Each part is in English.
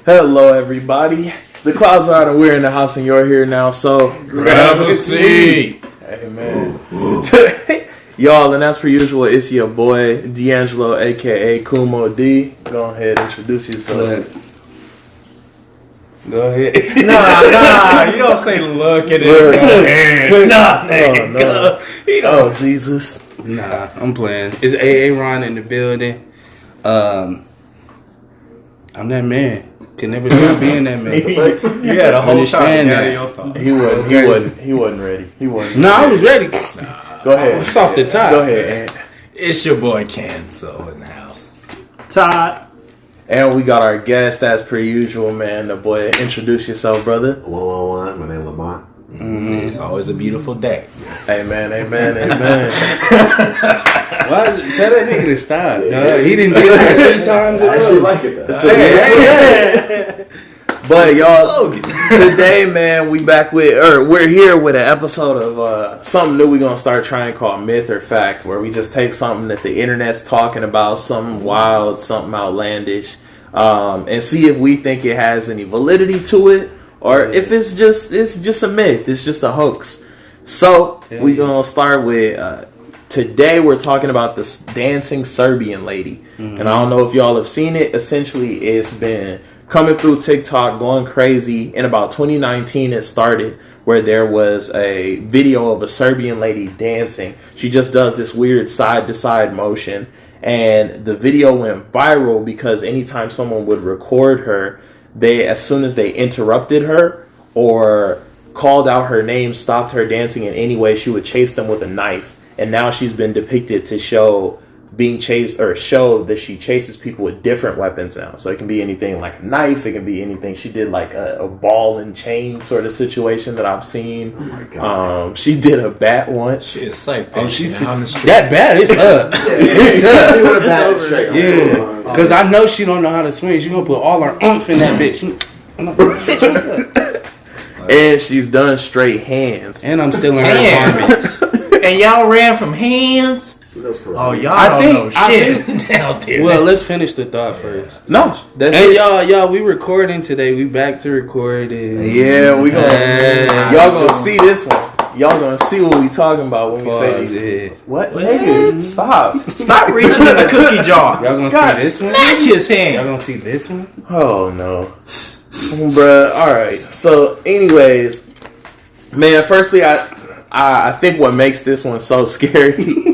Hello, everybody. The clouds are out and we're in the house and you're here now, so grab a seat. Amen. Y'all, and as per usual, it's your boy D'Angelo, aka Kumo D. Go ahead, introduce yourself. Go ahead. Nah, you don't say look at it. Go ahead. Oh, Jesus. Nah, I'm playing. It's AA Ron in the building. I'm that man. Can never stop being that man. Yeah, the whole time. He wasn't ready. No, I was ready. Go ahead. It's off the top. Go ahead, Ant. It's your boy Kenzo in the house. Todd. And we got our guest as per usual, man. The boy, introduce yourself, brother. 111, my name is Lamont. Mm-hmm. It's always a beautiful day. Amen. Why? Tell that nigga to stop. No, he didn't do it 3 times. I actually like it though. But y'all, today, man, we're here with an episode of something new we're gonna start trying to call Myth or Fact, where we just take something that the internet's talking about, something wild, something outlandish, and see if we think it has any validity to it, or if it's just a myth, it's just a hoax. So we're gonna start with today. We're talking about this dancing Serbian lady, and I don't know if y'all have seen it. Essentially, it's been coming through TikTok, going crazy. In about 2019, it started where there was a video of a Serbian lady dancing. She just does this weird side-to-side motion, and the video went viral because anytime someone would record her, as soon as they interrupted her or called out her name, stopped her dancing in any way, she would chase them with a knife. And now she's been depicted to show that she chases people with different weapons now. So it can be anything like a knife, it can be anything. She did like a ball and chain sort of situation that I've seen. Oh my God. She did a bat once. It's like she's on the street. That bat is up. It's up. Yeah, because I know she don't know how to swing. She gonna put all her oomph in that bitch. And she's done straight hands. And I'm still in her garments. And y'all ran from hands. Oh, y'all don't know shit down there. Well, let's finish the thought first. No, that's and it. y'all, we recording today. We back to recording. Yeah, we gonna y'all gonna see this one. Y'all gonna see what we talking about when we say these. What? Nigga, stop reaching in the cookie jar. Y'all gonna see this one? Smack his hand. Y'all gonna see this one? Oh no, bruh. All right. So, anyways, man. Firstly, I think what makes this one so scary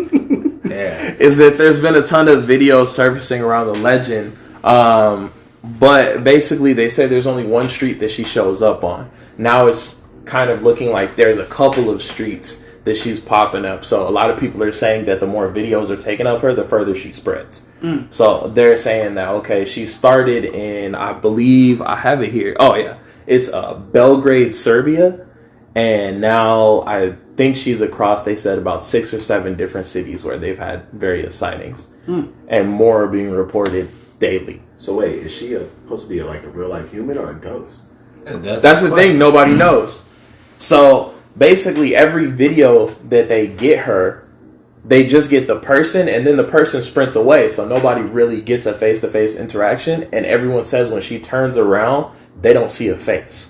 is that there's been a ton of videos surfacing around the legend. But basically, they say there's only one street that she shows up on. Now it's kind of looking like there's a couple of streets that she's popping up. So a lot of people are saying that the more videos are taken of her, the further she spreads. So they're saying that, okay, she started in, I believe, I have it here. Oh, yeah. It's Belgrade, Serbia. And now I think she's across, they said, about 6 or 7 different cities where they've had various sightings. And more are being reported daily. So wait, is she supposed to be like a real life human or a ghost? That's the thing, nobody knows. So basically every video that they get her, they just get the person and then the person sprints away. So nobody really gets a face-to-face interaction. And everyone says when she turns around, they don't see a face.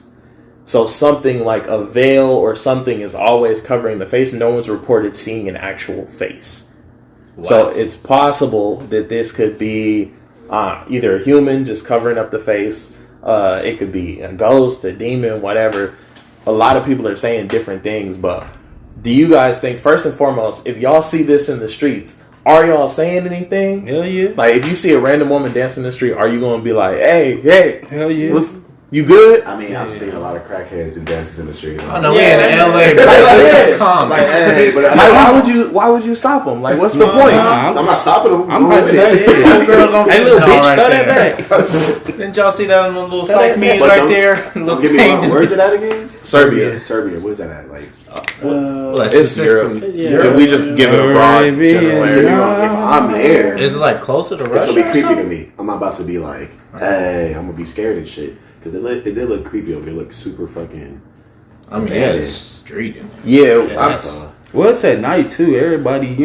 So something like a veil or something is always covering the face. No one's reported seeing an actual face. Wow. So it's possible that this could be either a human just covering up the face. It could be a ghost, a demon, whatever. A lot of people are saying different things. But do you guys think, first and foremost, if y'all see this in the streets, are y'all saying anything? Hell yeah. Like if you see a random woman dancing in the street, are you going to be like, hey, hell yeah. You good? I mean, I've seen a lot of crackheads do dances in the street. I know we in LA, but this is common. Why would you stop them? Like, what's the point? I'm not stopping them. I'm right there. Hey, little bitch, throw that back. Didn't y'all see that little psych memes right there? Give me one. Where's it at again? Serbia. Where's that at? Like, it's Europe. If we just give it a broad general area. If I'm there, is it like closer to Russia? It's gonna be creepy to me. I'm not about to be like, hey, I'm gonna be scared and shit. Because it did look creepy over. It looked super fucking. I mean, yeah, it's street. Yeah. Well, it's at night too. Everybody,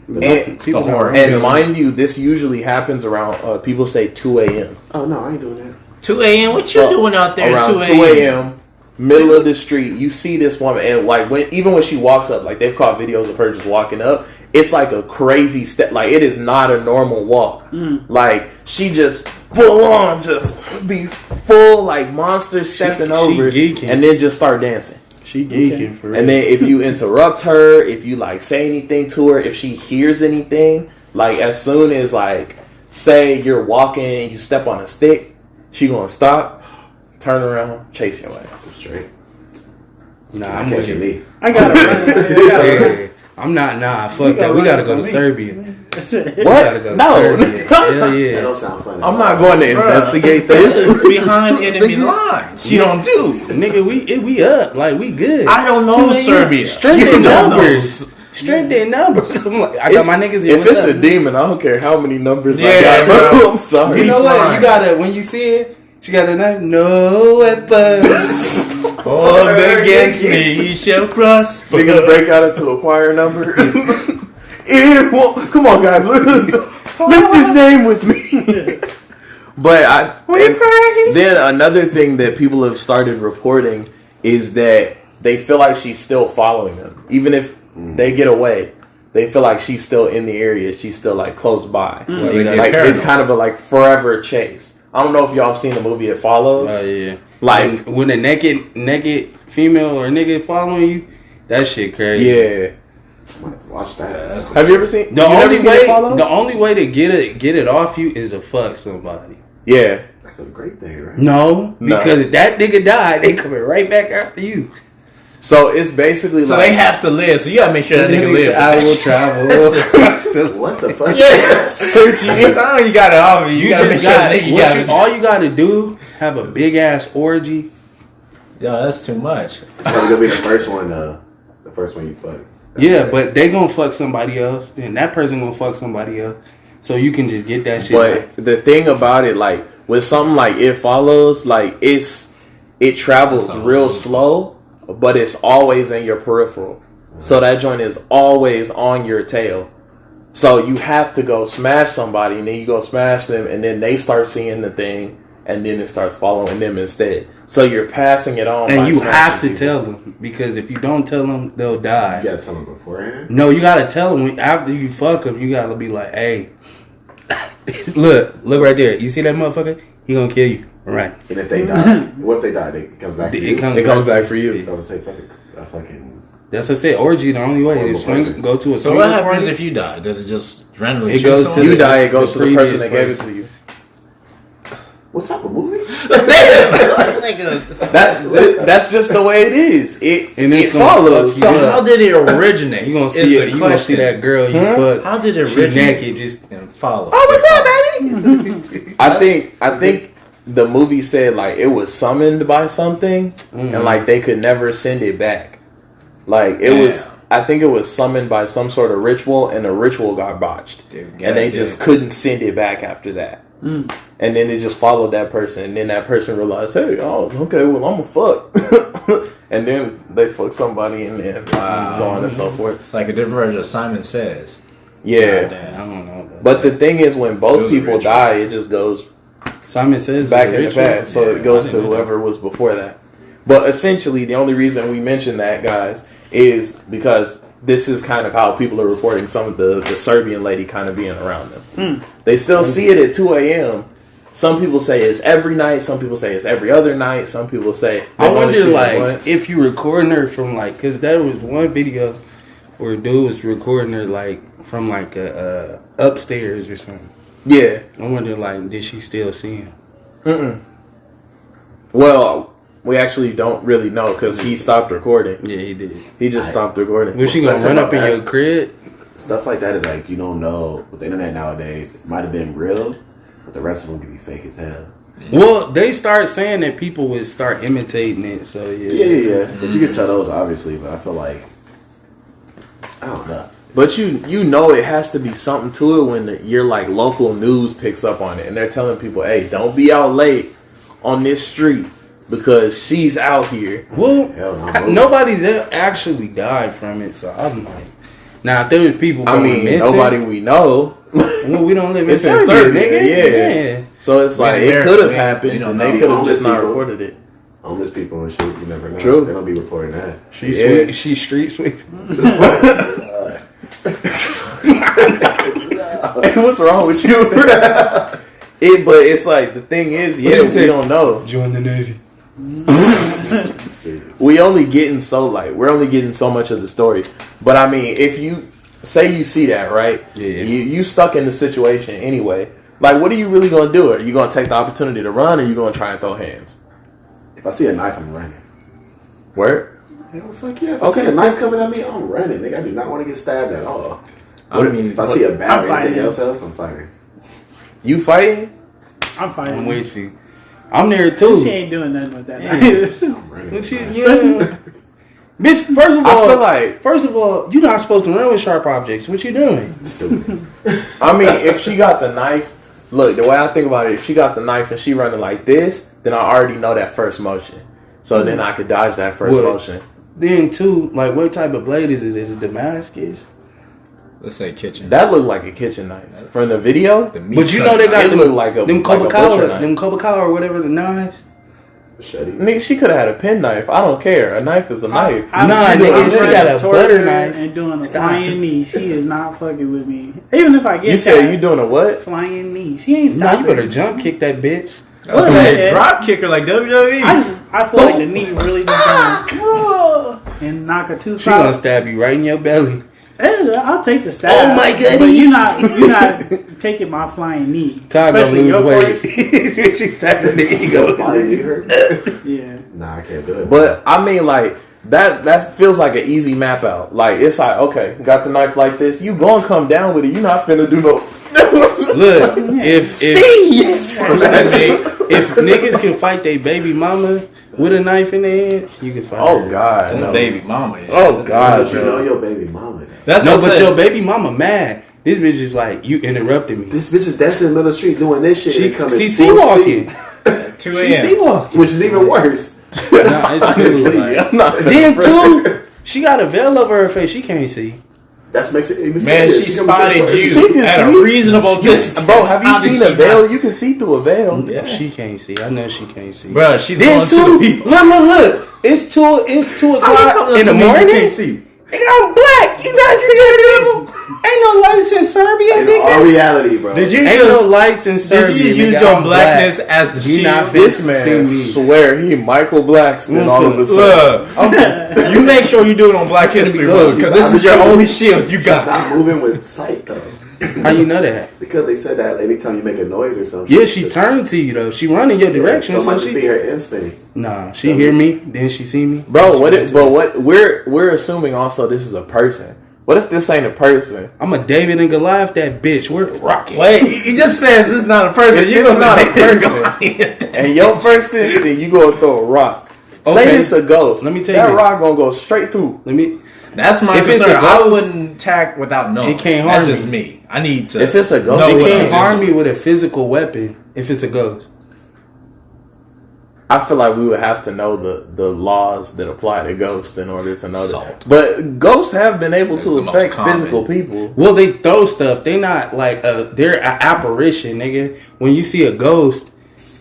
And mind you, this usually happens around, people say 2 a.m. Oh, no, I ain't doing that. 2 a.m.? What you doing out there around 2 a.m., middle of the street, you see this woman, and like even when she walks up, like they've caught videos of her just walking up, it's like a crazy step. Like it is not a normal walk. Like she just full on, just be full like monster stepping over, and then just start dancing. She geeking for real. And then if you interrupt her, if you like say anything to her, if she hears anything, like as soon as like say you're walking and you step on a stick, she gonna stop, turn around, chase your ass. Straight. Nah, I'm catching me. I gotta. I'm not. Nah, fuck that. We gotta go to Serbia. What? We gotta go to Serbia. Hell yeah. That don't sound funny. I'm not going to investigate this. This is behind enemy lines. You don't do. Nigga, we up. Like, we good. I don't know Serbia. Strength in numbers. Strength in numbers. I got my niggas here. If it's a demon, I don't care how many numbers I got. Bro. I'm sorry. You know what? You gotta, when you see it, she got a knife. No weapons. Formed against me, you shall prosper. Niggas break out into a choir number. Come on, guys. Lift his name with me. But then another thing that people have started reporting is that they feel like she's still following them. Even if they get away, they feel like she's still in the area. She's still like close by. Like it's kind of a like forever chase. I don't know if y'all have seen the movie It Follows. Oh yeah. Like when a naked female or nigga following you, that shit crazy. Yeah. Watch that. Have you ever seen? The only way to get it off you is to fuck somebody. Yeah. That's a great thing, right? No, because if that nigga died, they coming right back after you. So it's basically so like they have to live. So you gotta make sure that nigga live. I will travel. What the fuck? Yeah, search you. You got it off you. You gotta make sure all you gotta do, have a big ass orgy. Yo, that's too much. It's gonna be the first one. The first one you fuck. Yeah, but they gonna fuck somebody else. Then that person gonna fuck somebody else. So you can just get that shit. But the thing about it, like with something like It Follows, like it travels real slow, but it's always in your peripheral. So that joint is always on your tail. So you have to go smash somebody, and then you go smash them, and then they start seeing the thing, and then it starts following them instead. So you're passing it on. And you have to tell them, because if you don't tell them, they'll die. You gotta tell them beforehand? No, you gotta tell them. After you fuck them, you gotta be like, hey, look right there. You see that motherfucker? He gonna kill you. All right. And if they die, what if they die? It comes back to you? It comes back for you. So I say fucking... That's what I said. Orgy, the only way is go to a. So what happens if you die? Does it just randomly? It goes to you die. It goes to the person that gave it to you. What type of movie? That's just the way it is. It follows. So how did it originate? You gonna see it? You gonna see that girl you fuck? How did it originate? Naked, just follow. Oh, what's up, baby? I think the movie said like it was summoned by something, and like they could never send it back. Like it was. I think it was summoned by some sort of ritual, and the ritual got botched, and they just couldn't send it back after that. And then it just followed that person, and then that person realized, hey, okay, well, I'm a fuck. And then they fuck somebody, and then so on and so forth. It's like a different version of Simon Says. Yeah. I don't know. But the thing is, when both people die, it just goes Simon Says back in the past. So it goes to whoever was before that. But essentially, the only reason we mention that, guys, is because this is kind of how people are reporting some of the Serbian lady kind of being around them. They still see it at 2 a.m. Some people say it's every night. Some people say it's every other night. Some people say... I wonder, like, if you recording her from, like... Because there was one video where a dude was recording her, like, from, like, upstairs or something. Yeah. I wonder, like, did she still see him? Well... We actually don't really know because he stopped recording. Yeah, he did. He just stopped recording. Was she gonna run up in your crib? Stuff like that is like, you don't know. With the internet nowadays, it might have been real, but the rest of them can be fake as hell. Well, they start saying that people would start imitating it. So yeah. But you can tell those obviously. But I feel like I don't know. But you know it has to be something to it when your like local news picks up on it and they're telling people, hey, don't be out late on this street. Because she's out here. Well, nobody's actually died from it, so I'm like, Now, if there was people missing, nobody we know. Well, we don't live in It's Serbia, in Serbia, nigga. yeah. So it's like it could have happened, and they could have just not reported it. Homeless people and shit, you never know. True. They don't be reporting that. She street sweep. What's wrong with you? But it's like the thing is, we don't know. Join the Navy. We're only getting so much of the story. But I mean, if you say you see that, right? Yeah. You stuck in the situation anyway. Like, what are you really gonna do? Are you gonna take the opportunity to run, or are you gonna try and throw hands? If I see a knife, I'm running. Where? Hell, fuck yeah. If I see a knife coming at me, I'm running. Nigga, I do not want to get stabbed at all. If I see a bat or anything else, I'm fighting. You fighting? I'm fighting. I'm with you. I'm there too. She ain't doing nothing with that. I'm running. Bitch, first of all, you're not supposed to run with sharp objects. What you doing? Stupid. I mean, if she got the knife, look, the way I think about it, if she got the knife and she running like this, then I already know that first motion. So then I could dodge that first motion. Then too, like, what type of blade is it? Is it Damascus? Let's say kitchen. That looked like a kitchen knife from the video. But you know they got them, looked like them Kobakawa or whatever the knives. Machete. Nigga, she could have had a pen knife. I don't care. A knife is a knife. Nigga, she got a butter knife and doing a flying knee. She is not fucking with me. Even if I get you said you doing a what? Flying knee. She ain't stopping. Nah, you better jump kick that bitch. Drop kicker like WWE. I feel like the knee really just and knock a tooth She out. gonna stab you right in your belly. I'll take the stab. Oh my goodness. But you're not taking my flying knee. Time to Especially lose your weight. voice. She stabbed the ego. Flying knee hurt? Yeah. Nah, I can't do it. But I mean, like that feels like an easy map out. Like it's like, okay, got the knife like this. You gonna come down with it. You not finna do no. Look, if niggas can fight their baby mama with a knife in their hand, you can fight. Oh God, no. Baby mama. Oh God, but you know your baby mama. That's no, but your baby mama mad. This bitch is like, you interrupted me. This bitch is dancing in the middle of the street doing this shit. She sea walking. 2 a.m. She walking, which is even worse. Nah, it's cool. Like, then too, she got a veil over her face. She can't see. That makes it even man, she spotted you at a reasonable distance. Bro, have you seen a veil? You can see through a veil. Yeah. She can't see. I know she can't see. Bro, she's then going to the people. Look. It's 2 o'clock in the morning. You can't see. Nigga, I'm black. You not seeing people? Ain't no lights in Serbia, nigga. All reality, bro. Did you Ain't no lights in Serbia. Did you use your blackness as the shield? This man swear he Michael Blackston all of a sudden. You make sure you do it on Black History Month because this is your only shield you got. Not moving with sight though. How you know that? Because they said that anytime you make a noise or something. Yeah, she turned to you though. She run in your direction. So might just be her instinct. Nah, she hear me, then she see me. Bro, we're assuming also this is a person. What if this ain't a person? I'm a David and Goliath that bitch. We're rocking. Wait, he just says this is not a person. You're not a person. And your first instinct, you gonna throw a rock. Okay. Say it's a ghost. Let me tell you that rock gonna go straight through. That's my if concern. It's a ghost, I wouldn't attack without knowing. It can't harm That's just me. I need to. If it's a ghost, it can't harm me with a physical weapon. If it's a ghost, I feel like we would have to know the laws that apply to ghosts in order to know Salt. that. But ghosts have been able That's to the affect most physical people. well, they throw stuff. They not like they're an apparition, nigga. When you see a ghost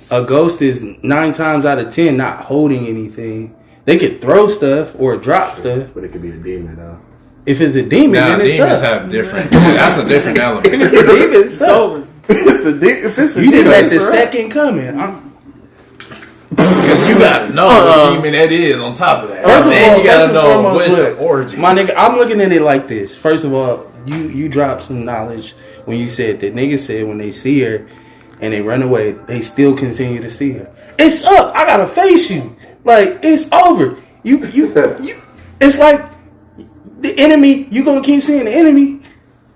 is 9 times out of 10 not holding anything. They could throw stuff or drop stuff, but it could be a demon though. If it's a demon, then it's demons up. have different. That's a different element. If it's a demon, it's over. If it's a You demon, didn't let it's the a second coming. Because you gotta know what demon that is on top of that. First of all, you gotta know foremost, what's look, the origin. My nigga, I'm looking at it like this. First of all, you dropped some knowledge when you said that niggas said when they see her and they run away, they still continue to see her. It's up. I gotta face you. Like, it's over. You it's like the enemy, you gonna keep seeing the enemy.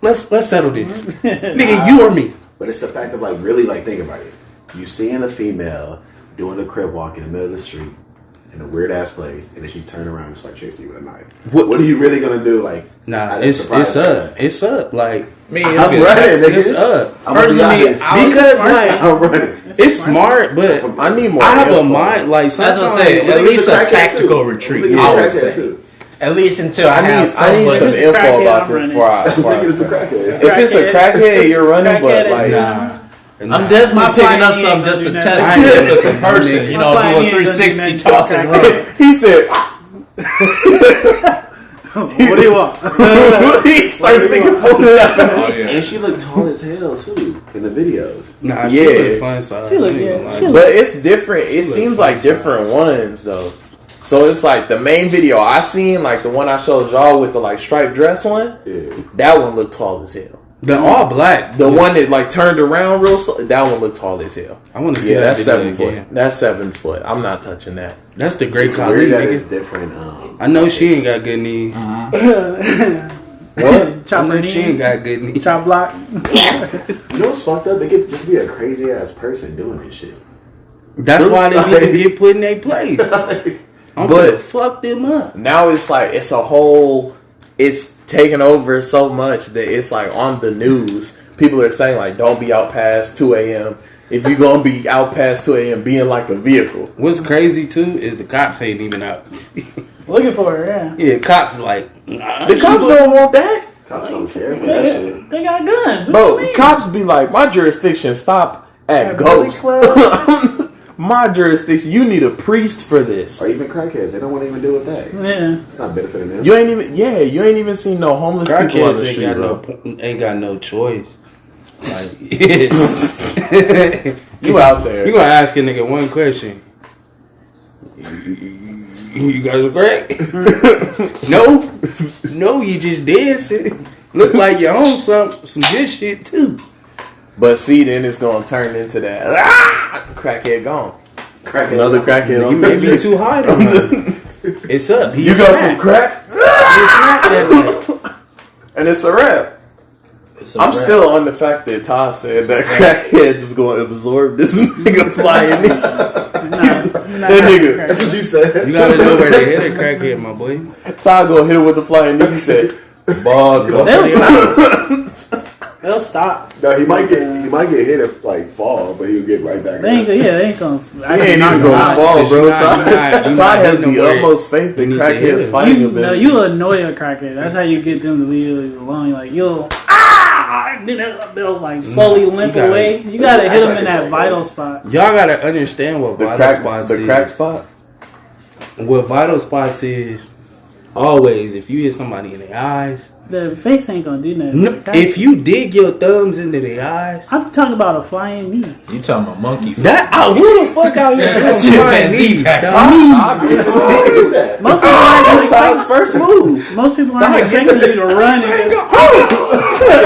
Let's settle this. Nigga, you or me. But it's the fact of like really like think about it. You seeing a female doing a crib walk in the middle of the street in a weird ass place, and then she turn around and start chasing you with a knife. What are you really gonna do? Like, nah, it's up. It's up. Like, me, I'm running. It's up. Personally, because like I'm running. It's smart, but I need more. I have a mind like that's sometimes. what I'm saying. At least a tactical retreat. I would say. At least until I need some info about this before I it's a crackhead. If it's a crackhead, you're running, but like, I'm definitely picking up something just to test it if it's a person, you know, do a 360 toss and run. He said, what do you want? he starts speaking full Japanese. And she looked tall as hell too in the videos. Nah, she looked fun. So She looked, but it's different. It seems like different ones though. So it's like the main video I seen, like the one I showed y'all with the like striped dress one. Yeah. That one looked tall as hell. The all black. The one that like turned around real slow, that one looked tall as hell. I want to see that. That's 7 foot. Again. That's 7 foot. I'm not touching that. That's the great It's Khali, weird that nigga. it's different. I know she ain't got good knees. What? I know she ain't got good knees. Chop block. You know what's fucked up? They could just be a crazy ass person doing this shit. That's why they need to get put in their place. But fuck them up. Now it's like it's a whole. It's taken over so much that it's like on the news. People are saying like, don't be out past 2 a.m. If you're gonna be out past 2 a.m. being like a vehicle. What's crazy too is the cops ain't even out. Looking for her, yeah. Yeah, cops like The cops don't want that. Cops don't care for that shit. They got guns. What Bro, you mean? cops be like, my jurisdiction stop at Billy Ghost. Club? My jurisdiction, you need a priest for this. Or even crackheads, they don't want to even deal with that. Yeah. It's not benefiting them. You ain't even seen no homeless people on the street, bro. ain't got no choice. Like, You out there. You gonna ask a nigga one question. You guys are great. No, you just dancing. Look like you own some good shit too. But see, then it's gonna turn into that crackhead gone. Another crackhead You on may be too high on him. It's up. You got some crack? And it's a wrap. I'm still on the fact that Todd said that crackhead just gonna absorb this nigga flying in. That nigga. That's what you said. You gotta know where they hit a crackhead, my boy. Todd gonna hit him with the flying knee. He said, "Bog." They'll stop. No, he might get hit if like fall, but he'll get right back. They ain't gonna. He ain't even gonna fall, bro. Todd has the utmost faith that crackheads fighting him. You'll annoy a crackhead. That's how you get them to leave you alone. Like you'll they'll like slowly limp away. You gotta hit them in that vital spot. Y'all gotta understand what vital spots is. The crack spot. What vital spots is. Always, if you hit somebody in the eyes, the face ain't gonna do nothing. No, if you dig your thumbs into their eyes, I'm talking about a flying knee. You talking about monkey? Who the fuck out here doing flying knees? Most people aren't Todd's first move. Most people aren't expecting you to run.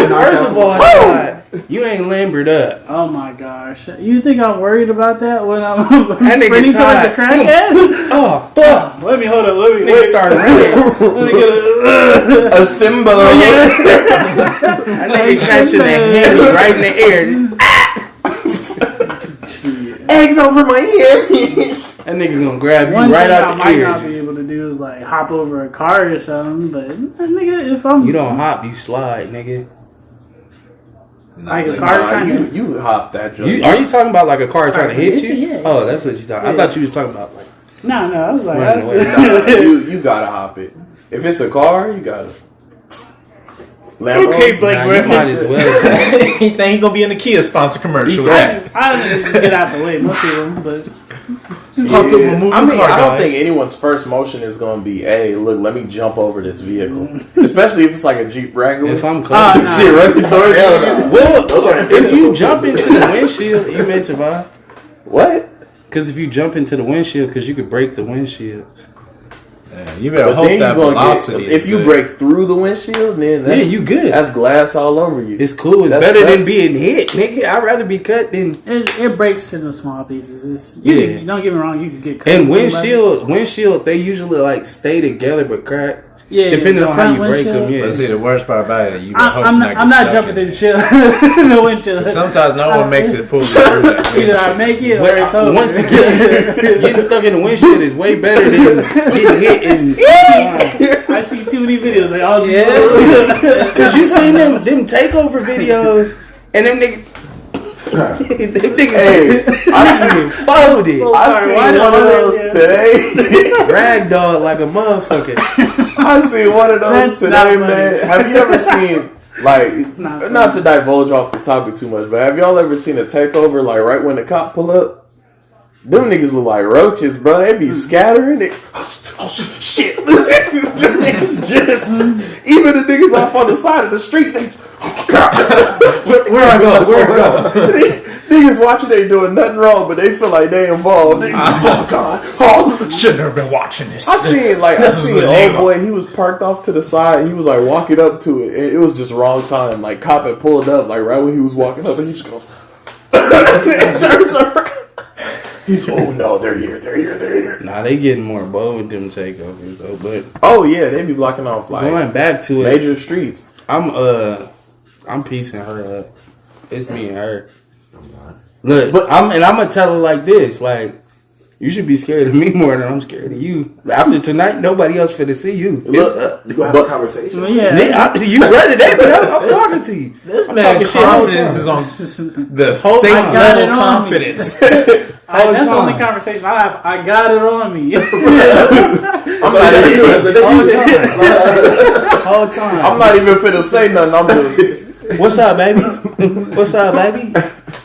First of all, Todd, you ain't lambered up. Oh my gosh! You think I'm worried about that when I'm towards sprinting the crackhead? Oh fuck! Let me hold up. Let me start running. Let me get A symbol. That nigga catching the hand right in the air. Eggs over my head. That nigga gonna grab you One right thing out I the might ear. not be able to do is like hop over a car or something. But nigga, if I'm You don't hop, you slide, nigga. like a car trying to. You hop that joint. Are you talking about like a car trying to hit you? Yeah. Oh, that's what you thought. I thought you was talking about like. No, I was like, Running away. You gotta hop it. If it's a car, you gotta. Lambo? Okay, Blake Nah, Griffin. you might as well. He think he gonna be in the Kia sponsor commercial. I just get out the way, most of them, but Yeah. I don't think anyone's first motion is going to be, hey, look, let me jump over this vehicle. Especially if it's like a Jeep Wrangler. If I'm close, shit, right towards you. well, if you jump into the windshield, you may survive. What? Because if you jump into the windshield, because you could break the windshield. You better hope that velocity. If you break through the windshield, then that's, you good. That's glass all over you. It's cool. It's better than being hit, nigga. I'd rather be cut than. It breaks into small pieces. Don't get me wrong. You can get cut. And windshield, they usually like stay together but crack. Yeah, depending on how you break them. Yeah. But see, the worst part about it, I'm not jumping through the windshield. Sometimes no one makes it pull you through that. Either I make it or it's over. Once again, getting stuck in the windshield is way better than getting hit. I see too many videos. Like, oh yeah, because you seen them takeover videos, and them niggas. Hey, I seen folded. So I sorry, seen why one of did I those do today. Ragdoll like a motherfucker. I seen one of those That's not today, funny. man. Have you ever seen like not not to divulge off the topic too much, but have y'all ever seen a takeover like right when the cop pull up? Them niggas look like roaches, bro. They be scattering it. Oh shit! Them niggas just even the niggas off on the side of the street. They Where I go? niggas watching, they doing nothing wrong, but they feel like they involved. They, oh god! Oh. Shouldn't have been watching this. I seen old boy. He was parked off to the side. He was like walking up to it, and it was just wrong time. Like cop had pulled up, like right when he was walking up, and he just goes, and turns around. He's oh no, they're here. Nah, they getting more bold with them takeovers though. But Oh yeah, they be blocking off like going back to it, major streets. I'm piecing her up. It's me and her. Look, I'm gonna tell her like this, like. You should be scared of me more than I'm scared of you. After tonight, nobody else finna see you. You gonna have a conversation? Yeah. You ready that, but I'm talking to you. This I'm man talking shit all the confidence time. is on the Whole state time. got level it on me. confidence. That's the only conversation I have. I got it on me. I'm not even Whole time. I'm not even finna say nothing. I'm just. What's up, baby? What's up, baby?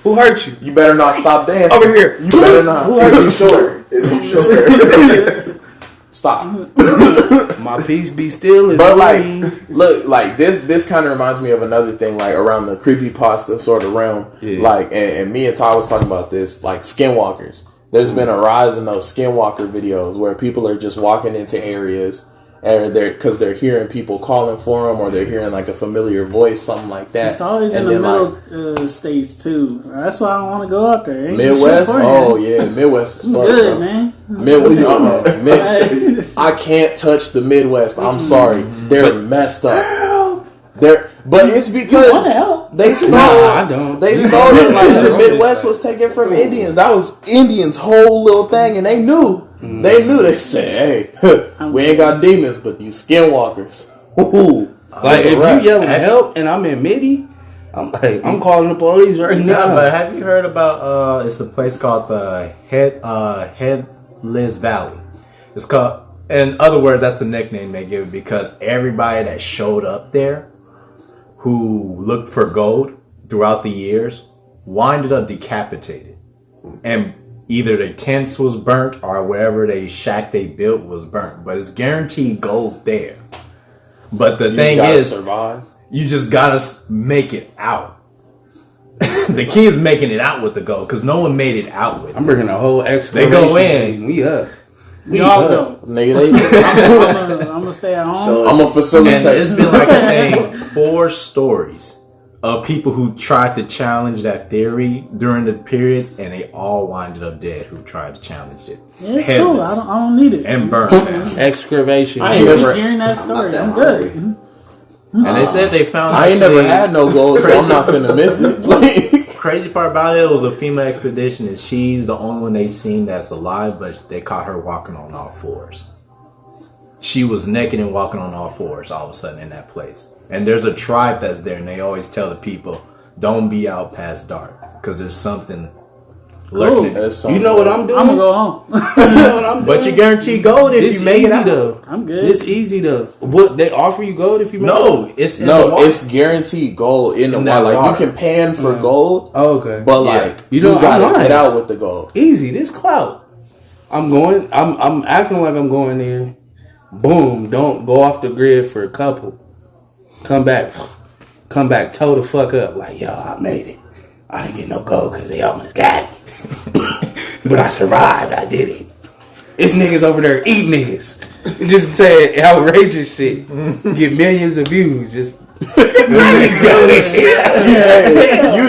Who hurt you? You better not stop dancing. Over here. You better not. Who hurt you? short. Is he short? Stop. My peace be still. Is But like, mine. look, like this kind of reminds me of another thing, like around the creepypasta sort of realm. Yeah. Like, and me and Ty was talking about this, like skinwalkers. There's been a rise in those skinwalker videos where people are just walking into areas and because they're hearing people calling for them, or they're hearing like a familiar voice, something like that. It's always and in the then, middle states too. That's why I don't want to go up there. Ain't Midwest, shit for oh you. yeah, Midwest is fun, Good, bro. man. Midwest, I can't touch the Midwest. I'm sorry, they're messed up. But it's You want to because help? they stole. Nah, I don't. They stole it. Like the Midwest was taken from Indians. That was Indians' whole little thing, and they knew. They knew. They said, "Hey, we ain't got demons, but these skinwalkers." Ooh, Like if you yelling help and I'm in Midi, I'm like I'm calling the police right now. No, but have you heard about? It's a place called the Headless Valley. It's called. In other words, that's the nickname they give it because everybody that showed up there, who looked for gold throughout the years, winded up decapitated, and either their tents was burnt or whatever they shack they built was burnt. But it's guaranteed gold there. But the thing is, survive. you just gotta make it out. The key is making it out with the gold because no one made it out with it. I'm bringing a whole exclamation. They go in. team. We up. We all go. Nigga, I'm gonna stay at home. So I'm a And facilitator. it's been like a thing, 4 stories of people who tried to challenge that theory during the periods, and they all winded up dead who tried to challenge it. Yeah, it's cool. I don't need it. And burnt now. Excavation. I ain't ain't never- just hearing that story. I'm good. And they said they found. I ain't never actually- had no gold, so I'm not finna miss it. Like, Crazy part about it was a female expedition, and she's the only one they seen that's alive, but they caught her walking on all 4s. She was naked and walking on all 4s all of a sudden in that place. And there's a tribe that's there, and they always tell the people, don't be out past dark, because there's something lurking in it. There's You know what I'm doing? I'm gonna go home. You know what I'm doing? But you guarantee gold if It's you make easy it out. though. I'm good. It's easy though. What they offer you gold if you make No, it? it's in the no, water. it's guaranteed gold in the In water. that Like water. you can pan for gold, Oh, okay. but Yeah. like You you, know, I'm gotta lying. get out with the gold. Easy. This clout. I'm going. I'm acting like I'm going there. Boom. Don't go off the grid for a couple. Come back. Toe the fuck up. Like yo, I made it. I didn't get no gold because they almost got me. But I survived. I did it. It's niggas over there eat niggas. Just saying outrageous shit. Get millions of views. Just You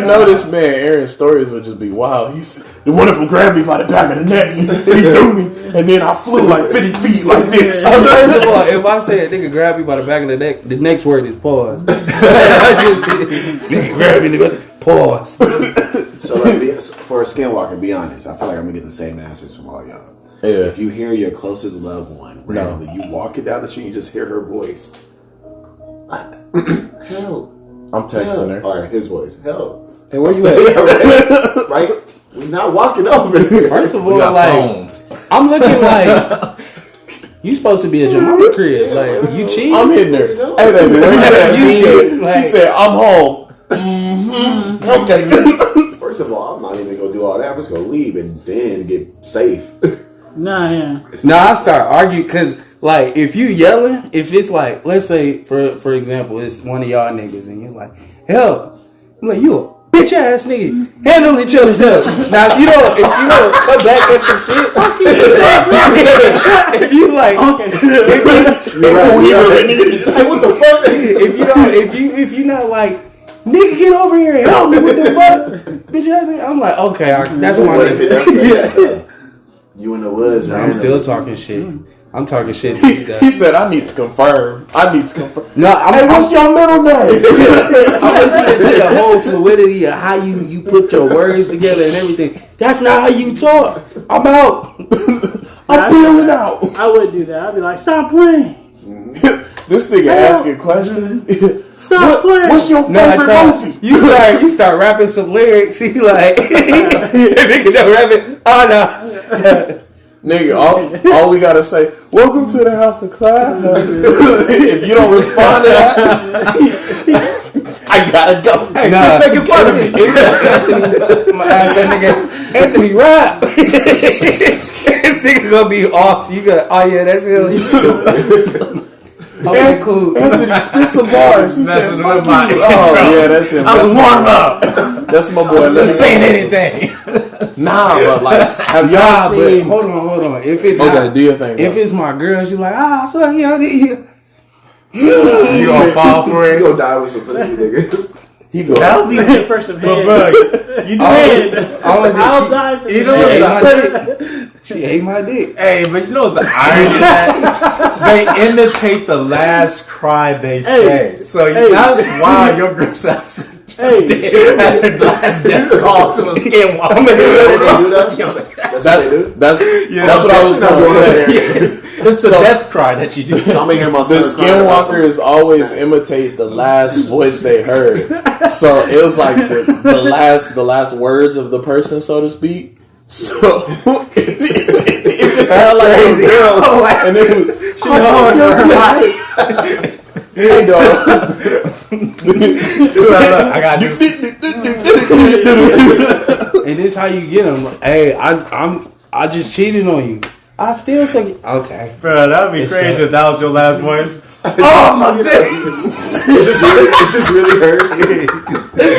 know this man Aaron's stories would just be wild. He's the one of them grabbed me by the back of the neck. He threw me, and then I flew like 50 feet like this. First of all, if I say a nigga grab me by the back of the neck, the next word is pause. Nigga grab me, nigga, pause. So like, for a skinwalker, be honest. I feel like I'm gonna get the same answers from all y'all. Yeah. If you hear your closest loved one randomly, you walking down the street, you just hear her voice. Help! I'm texting her. All right, his voice. Help! Hey, where you at? Right? We're not walking over there. First of We all, got like phones. I'm looking like you supposed to be at your mama crib. Like you cheating? I'm hitting her. Hey, baby, where you at? You She cheating? said, she said, I'm home. Okay. First of all, I'm not even gonna do all that. I'm just gonna leave and then get safe. Nah, yeah. No, I start arguing because, like, if you yelling, if it's like, let's say, for example, it's one of y'all niggas and you're like, help. I'm like, you a bitch ass nigga. Handle it yourself. Now, if you don't come back at some shit, if you like, What the fuck? if you not like, nigga, get over here and help me. What the fuck, bitch ass nigga? I'm like, okay, that's my What if it nigga. does say that, though? You in the woods, I'm right? still talking shit. I'm talking shit to you guys. He said, I need to confirm. No, I'm What's your middle name? I'm listening to the whole fluidity of how you put your words together and everything. That's not how you talk. I'm out. I'm feeling out. I would do that. I'd be like, stop playing. This nigga asking questions. Stop playing. What's your No, I favorite tell movie? you start rapping some lyrics. He like, nigga don't rap it. Oh no. Nigga, all we gotta say, welcome to the house of Clyde. If you don't respond to that, I gotta go. Hey, Nah, quit making fun of me. Anthony, my ass, that nigga, Anthony rap. This nigga gonna be off. You got, oh yeah, that's him. Okay, cool. Anthony, spit some bars. He said, Messing fuck with my you. Oh, yeah, that's him. I was warm up. That's my boy. Just saying anything. Nah, but like, have y'all Nah, but seen? hold on. If it's Okay, not, do your thing. if it's my girl, she like, so yeah, You gonna fall for You it? gonna die with some pussy, nigga. He go. That'll be For some head. you did. I'll die for You some know She what? head. She ate my dick. Hey, but you know what's the irony of that? They imitate the last cry they say. So that's why your girl says that's her last death call to a skinwalker. That's what I was going to say. It's the death cry that you do. So I'm gonna hear my The son crying about skinwalkers always imitate the last voice they heard. So it was like the last words of the person, so to speak. So if it sounded like a girl, and it was she hey dog, I got this. And this how you get them. Hey, I just cheated on you. I still say okay. Bro, that'd be It's crazy if that was your last voice. Oh my dick! It's just really hers.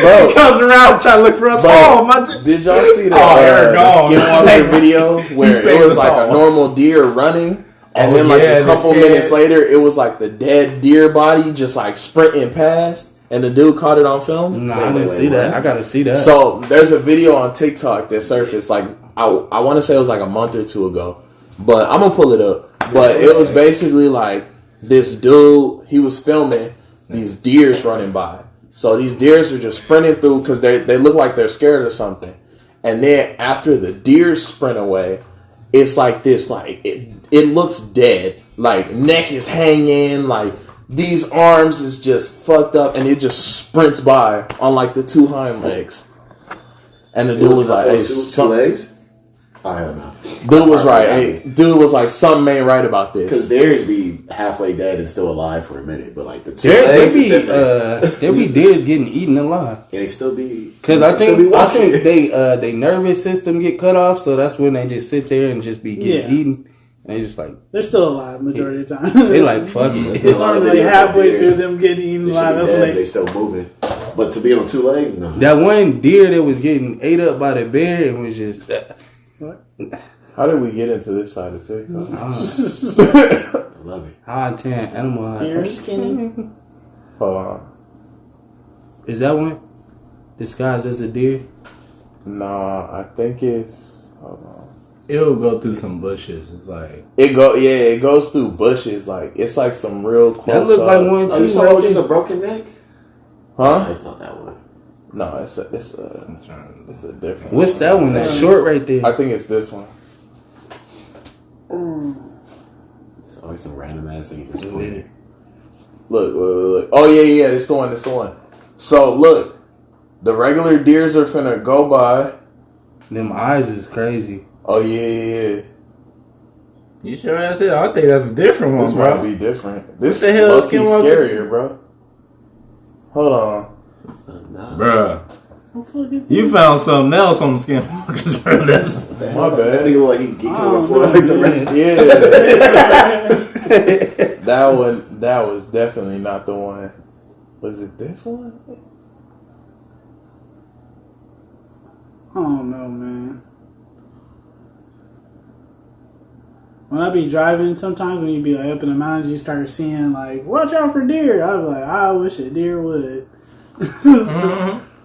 bro. Comes around trying to look for us. Bro, Oh my dick. Did y'all see Oh, you're the gone. Skinwalker video where saved it was us like all. a normal deer running? And Oh, then like yeah, a couple this kid- minutes later, it was like the dead deer body just like sprinting past, and the dude caught it on film. No, I didn't see that. I gotta see that. So there's a video on TikTok that surfaced like I want to say it was like a month or two ago, but I'm gonna pull it up. But it was basically like this dude, he was filming these deers running by. So these deers are just sprinting through because they look like they're scared or something. And then after the deers sprint away, it's like this, like it looks dead. Like neck is hanging, like these arms is just fucked up, and it just sprints by on like the two hind legs. And the dude was like, "Hey, two legs." Oh hell no. Dude was right. Hey, dude was like, something ain't right about Because this. theirs be halfway dead and still alive for a minute, but like the two there legs be is different. there be deers getting eaten alive. And they still be Because they I still be think walking. they nervous system get cut off, so that's when they just sit there and just be getting Yeah. eaten. And they just like They're still alive majority of the time. they like fuck it. It's only like halfway through them getting eaten They alive. should be That's dead, when but they still moving. But to be on two legs, no. That one deer that was getting ate up by the bear and was just How did we get into this side of TikTok? I love it. high intent animal high. Deer skinny. Hold on. Is that one disguised as a deer? Nah, I think it's. Hold on. It'll go through some bushes. It's like It goes through bushes. Like it's like some real close. That looked like one Oh, you too. saw Right just there. a broken neck? Huh? It's not that one. No, it's a different. What's that one? That short right there. I think it's this one. It's always some random ass thing you just put in. Look. Oh yeah. It's the one. So look, The regular deers are finna go by. Them eyes is crazy. Oh, yeah. You sure that's it? I think that's a different one, This bro. might be different. This the hell is low-key Skinwalker? scarier, bro. Hold on. Bruh. What the fuck is You found something else on the Skinwalkers, bro. That's My That bad. nigga like he geeked on the floor like the rest. Yeah. That was definitely not the one. Was it this one? I don't know, man. When I be driving, sometimes when you be like up in the mountains, you start seeing like, watch out for deer. I be like, I wish a deer would.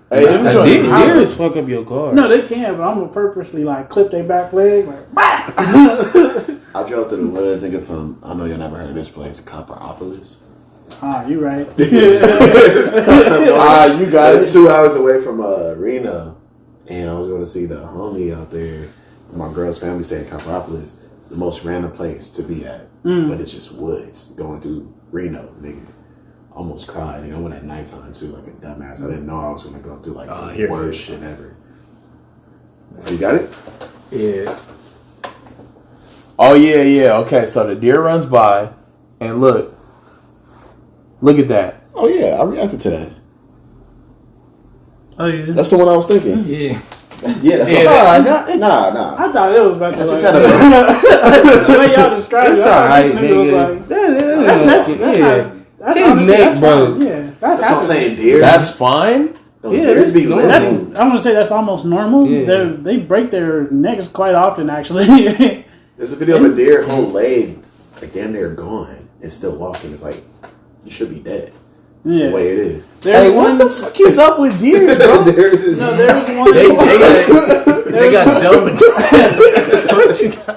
Hey, them Like, joints- deers fuck up your car. No, they can, but I'm gonna purposely like clip their back leg, like, bah! I drove through the woods, nigga, from, I know y'all never heard of this place, Copperopolis. Ah, you right. You guys. It's 2 hours away from Reno, and I was going to see the homie out there. My girl's family said Copperopolis, the most random place to be at, but it's just woods going through Reno, nigga. Almost cried. Nigga. I went at nighttime too, like a dumbass. I didn't know I was going to go through like the here it worst is. shit ever. You got it? yeah. Oh, yeah. Okay, so the deer runs by, and look at that. Oh yeah, I reacted to that. Oh yeah. That's the one I was thinking. Yeah. Yeah, that's Yeah, all. Nah. I thought it was about to I just like, had a. the way y'all described it. It's I thought alright, this nigga was nigga. like, that's His honestly, neck that's broke. fine. Yeah, that's That's what I'm happening. saying, deer. That's fine? No, Yeah, deers that's be normal. That's living. I'm gonna say that's almost normal. Yeah. They break their necks quite often, actually. There's a video of a deer whole leg, like damn near gone, and still walking. It's like you should be dead. Yeah. The way it is. Hey, what the fuck is up with deer, bro? There it is. No, there was one. They got dumb.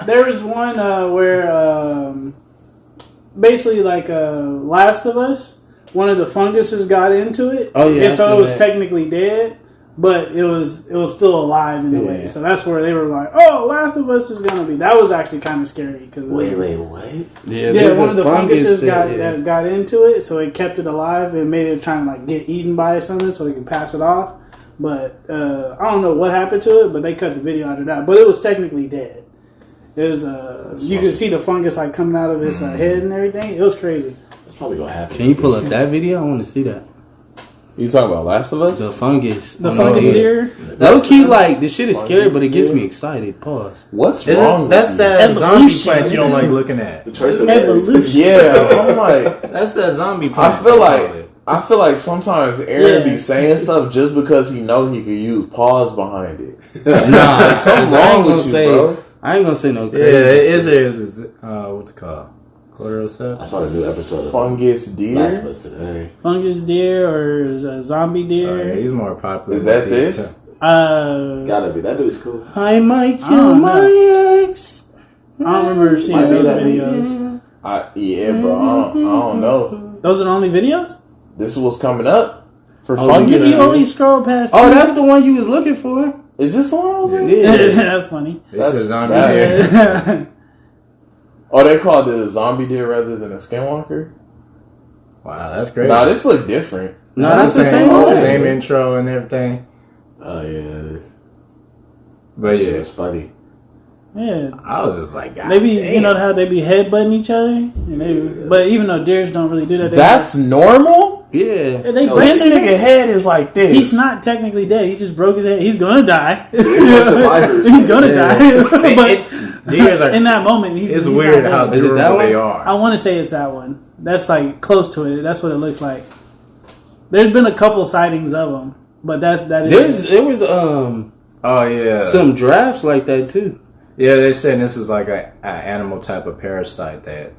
There was one where basically like Last of Us, one of the funguses got into it. Oh, yeah, and I so seen it was that. technically dead, but it was still alive in a way. So that's where they were like, "Oh, Last of Us is gonna be." That was actually kind of scary because Wait, what? yeah, there's one a of the fungus funguses that- that got into it, so it kept it alive and made it trying to like get eaten by something so they can pass it off. But I don't know what happened to it, but they cut the video out of that. But it was technically dead. It was you could see the fungus like coming out of his head and everything. It was crazy. That's probably gonna happen. Can you pull up that video? I want to see that. You talking about Last of Us? The fungus. The fungus deer. Low key, like, this shit is scary, but it gets me excited. Pause. What's wrong That's with that zombie Evolution. plant you don't like looking at. The choice of Evolution. words. you? Yeah, I'm like, That's that zombie plant. I feel like sometimes Aaron Yeah. be saying stuff just because he know he could use pause behind it. Nah, Something I wrong ain't gonna with you, say. bro. I ain't gonna say no Yeah, crazy. it shit. is. What's it called? I Cordyceps? saw the new episode of Fungus Last of deer? Us today. Fungus deer or zombie Oh, deer. yeah, he's more popular. Is that with these this? two. Gotta be. That dude's cool. I might kill don't my ex. I don't remember seeing Might be those that. videos. Yeah, bro. I don't know. Those are the only videos? This is what's coming up for Oh, fungus. yeah. You only scroll past. Oh, two. that's the one you was looking for. Is this the one I was in? Yeah. That's funny. It's a That's zombie bad. deer. Oh, they called it a zombie deer rather than a skinwalker? Wow, that's great. Nah, this look different. No, that's the same one. Same intro and everything. Oh yeah, that is. But Shit yeah, was funny. Yeah. I was just like, God Maybe damn. you know how they be headbutting each other, and but even though deers don't really do that, That's normal? Yeah. they No, break This their nigga necks. head is like this. He's not technically dead. He just broke his head. He's gonna die. They're survivors. He's gonna die. but Deers are, in that moment, it's he's weird not how dead. Is it that durable they one? are. I want to say it's that one. That's like close to it. That's what it looks like. There's been a couple sightings of them, but that is. There was Oh yeah, some drafts like that too. yeah. They're saying this is like a animal type of parasite that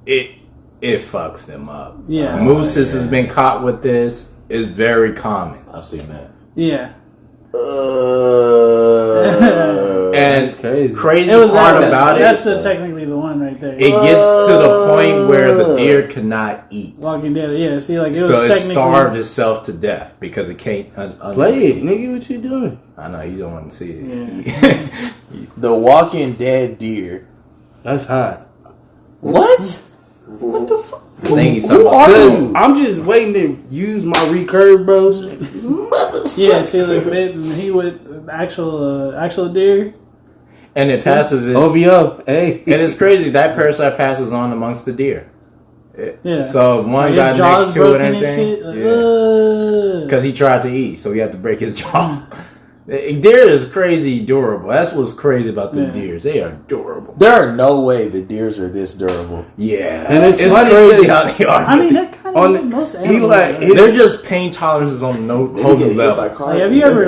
it fucks them up. Yeah. Mooses has been caught with this. It's very common, I've seen that. Yeah. and That's crazy. crazy It was part that. about That's it, technically the one right there. it gets to the point where the deer cannot eat. Walking Dead. Yeah. See, like it So was it technically. starved itself to death because it can't Play it, nigga. What you doing? I know you don't want to see it. The Walking Dead deer. That's hot. What? What the fuck? think he's Who talking are about. you? I'm just waiting to use my recurve, bros. Yeah, see, like, and he would actual deer. And it passes it. OVO, hey. And it's crazy. That parasite passes on amongst the deer. Yeah. So if one Like, got his jaws next to it broken and and everything, shit, like, yeah, because he tried to eat, so he had to break his jaw. Deer is crazy durable. That's what's crazy about the deers. They are durable. There are no way the deers are this durable. Yeah, And it's funny crazy because- how they are. I mean, that kind On of the- most he animals. like- are. They're just pain tolerances on no They whole get new hit by level. cars. Like, have you ever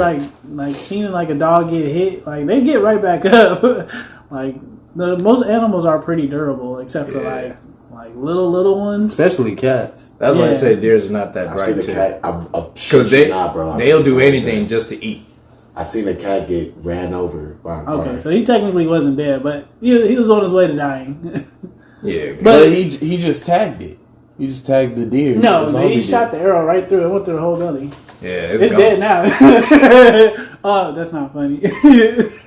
like seen like a dog get hit? Like they get right back up. Like most animals are pretty durable, except for like little ones. Especially cats. That's why I Yeah. say deers are not that I've bright seen a too. cat. I'm Because they'll do anything just to eat. I seen a cat get ran over by a car. Okay, so he technically wasn't dead, but he was on his way to dying. Yeah, But he just tagged it. He just tagged the deer. No, The man, zombie he shot deer. the arrow right through it. Went through the whole belly. yeah, It's gone. dead now. Oh, that's not funny.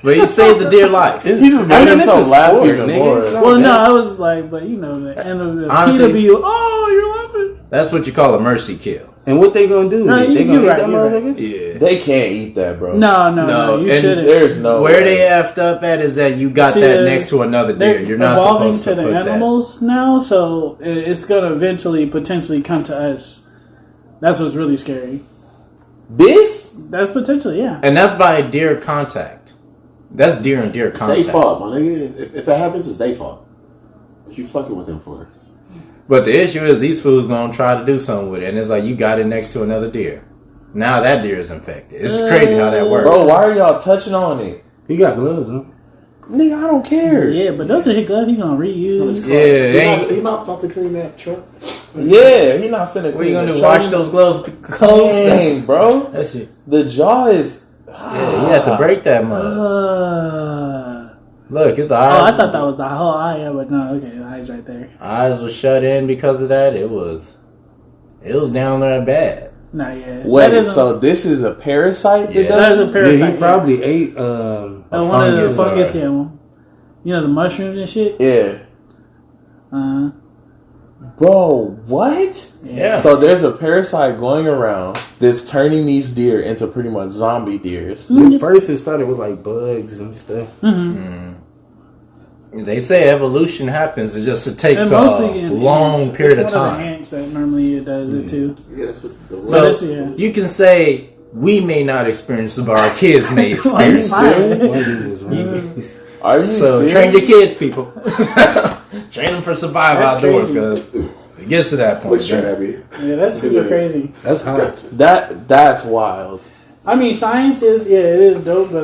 But he saved the deer life. He just made this himself is laugh sport, even nigga. more. It's not- Well, no, I was like, but you know, the end of the Honestly- PETA be, oh, you're laughing. That's what you call a mercy kill. And what they gonna do? No, They you- gonna you're eat right, that you're right. motherfucker? Yeah. They can't eat that, bro. No, you and shouldn't. There's no Where way. they effed up at is that you got See, that next to another deer. They're You're not evolving supposed to to put the animals now, so it's gonna eventually potentially come to us. That's what's really scary. This? That's potentially, yeah. that. And that's by deer contact. That's deer and deer It's contact. their fault, my nigga. If that happens, it's their fault. What you fucking with them for? But the issue is these fools gonna try to do something with it, and it's like you got it next to another deer. Now that deer is infected. It's crazy how that works. Bro, why are y'all touching on it? He got gloves, huh? Nigga, I don't care. Yeah, but those are his gloves he gonna reuse. Yeah, He not about to clean that truck. Yeah, he not finna. What are you gonna do? clean Wash the those gloves close? Dang, bro. That's it. The jaw is. Yeah, you have to break that mud. Look, his eyes. Oh, I thought that was the whole eye, yeah, but no, okay, the eye's right there. Eyes was shut in because of that. It was down there bad. Not yet. Wait, That isn't- so this is a parasite that Yeah. does that is a it? parasite. Yeah, he probably ate. one of the fungus fungus, or- yeah. You know the mushrooms and shit. Yeah. Bro, what? Yeah. So there's a parasite going around that's turning these deer into pretty much zombie deers. At first, it started with like bugs and stuff. They say evolution happens. It takes And a mostly in long ants. period of It's one the time. ants that normally it does it too. Yeah, that's what the word. So But it's- yeah. you can say we may not experience it, but our kids may experience Why? it. One dude was running. Are you So serious? train your kids, people. Train them for survival That's outdoors, crazy. because it gets to that point. Look straight at me. Yeah, that's super crazy. That's hot. That's wild. I mean, science is it is dope, but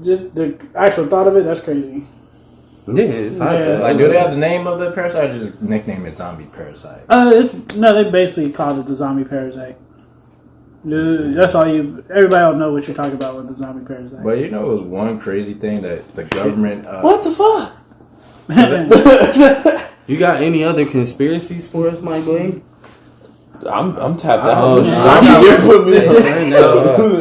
just the actual thought of it, that's crazy. Yeah, it's hot. Yeah. Like, do they have the name of the parasite, or just nickname it zombie parasite? No, they basically called it the zombie parasite. That's all you. Everybody will know what you're talking about with the zombie parasite. But you know, it was one crazy thing that the government. What the fuck? You got any other conspiracies for us, my boy? I'm tapped out. Oh, This shit. zombie deer put me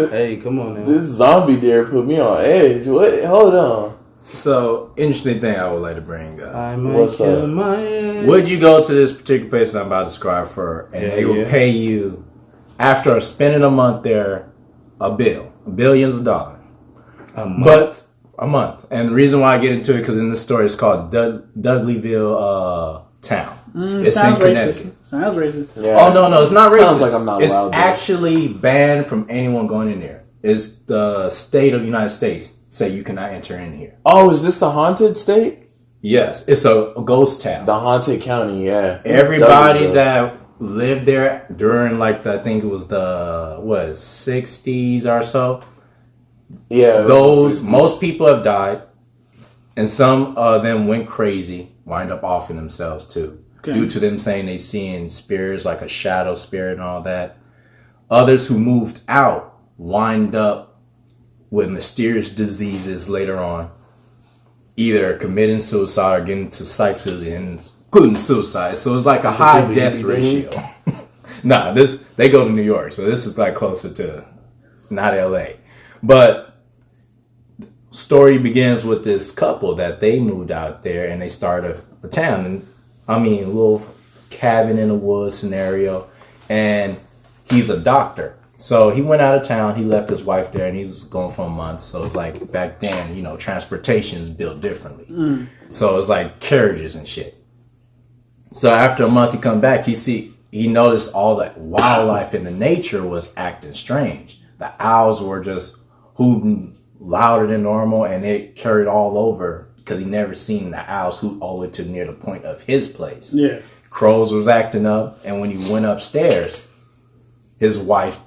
on. Hey, come on now. This zombie deer put me on edge. What? Hold on. So, interesting thing I would like to bring up. I might What's kill up? my ass. Would you go to this particular place I'm about to describe for, and they will pay you, after spending a month there, billions of dollars. A month? But a month. And the reason why I get into it, because in this story it's called Dudleyville Town. It's in Sounds Connecticut. racist. Sounds racist. Yeah. Oh no, it's not racist. Sounds like I'm not it's allowed there. actually banned from anyone going in there. It's the state of the United States say you cannot enter in here. Oh, is this the haunted state? Yes, it's a ghost town. The haunted county, yeah. Everybody Dudleyville. that lived there during I think it was the 60s or so. Yeah. it was- Most people have died, and some of them went crazy, wind up offing themselves too, due to them saying they seeing spirits like a shadow spirit and all that. Others who moved out wind up with mysterious diseases later on, either committing suicide or getting to including suicide. So it's like a high death ratio. Nah, they go to New York, so this is like closer to not LA. But story begins with this couple that they moved out there and they started a town, and little cabin in the woods scenario, and he's a doctor. So he went out of town. He left his wife there, and he was gone for a month. So it's like back then, you know, transportation is built differently. So it's like carriages and shit. So after a month, he come back. He noticed all that wildlife in the nature was acting strange. The owls were just hooting louder than normal, and it carried all over because he never seen the owls hoot all the way to near the point of his place. Yeah. Crows was acting up, and when he went upstairs, his wife